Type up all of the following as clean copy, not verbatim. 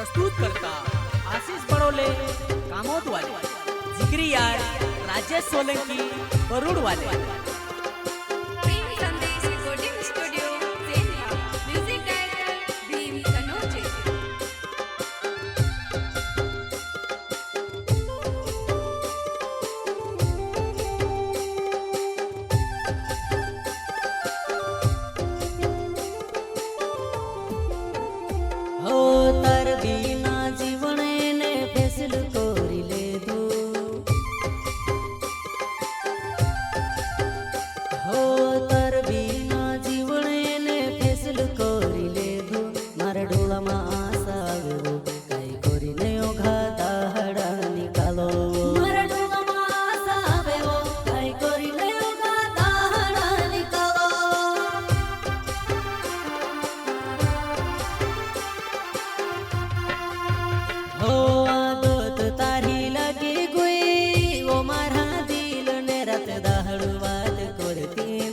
प्रस्तुत करता आशीष बड़ोले कामोद वाले, जिगरी यार राजेश सोलंकी बरूड वाले।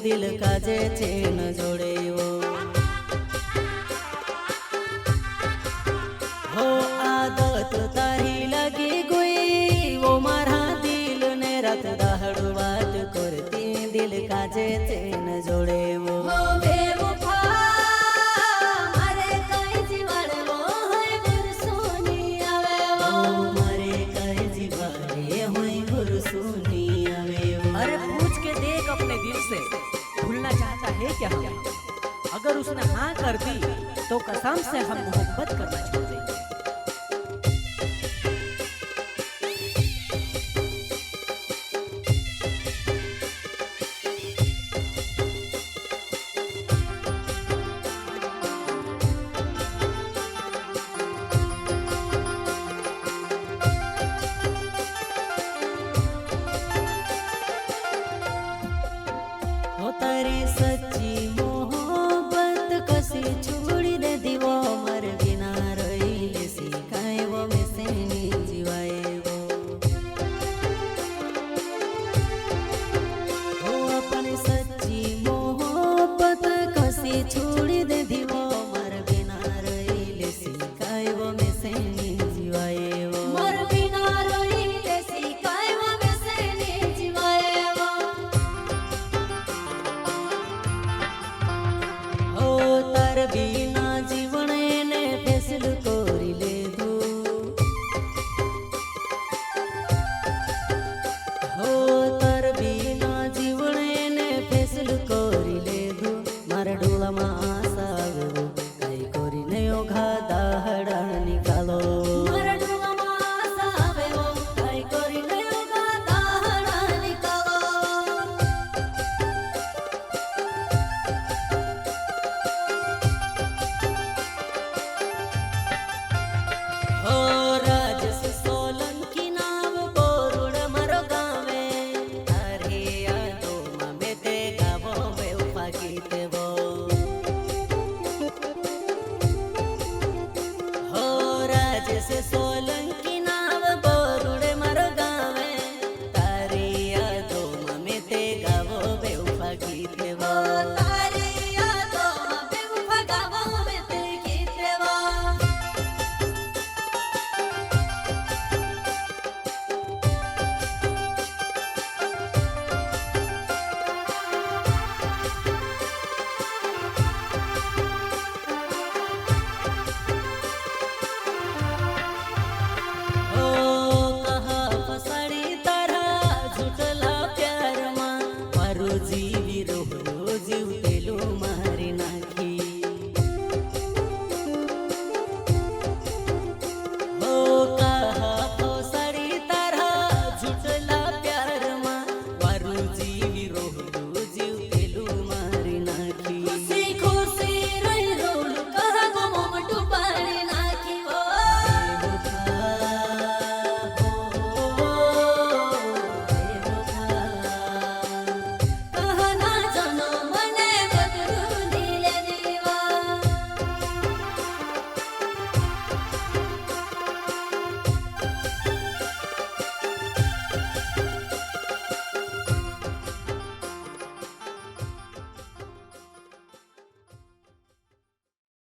दिल काजे चेन जोड़े हो आदत तारी लगी गुई वो मारा दिल ने रात दहाड़ बात करती दिल काजे चेन जोड़े वो अरे पूछ के देख अपने दिल से, भूलना चाहता है क्या हम? अगर उसने हाँ कर दी तो कसम से हम मोहब्बत करना छोड़ देंगे। तारी सच्ची मोहब्बत कसी छोड़ी दे दीवो मर बिना रही सिखाए वो में से जीवाए वो अपनी सच्ची मोहब्बत कसी छोड़ी दे दीवो मर बिना रही सिखाए वो में से जीवाए वो मर बिना रही सिखाए वो में से जीवाए तार बिना जीवन ने फैसल कोरी ले दू हो तार बिना जीवन ने फैसल कोरी ले दू मारा डोला मा आशा वो कई कोरी ने ओघा दाहड़ा निकालो मारा डोला मा आशा वो कई कोरी ने ओघा दाहड़ा निकालो से सोलन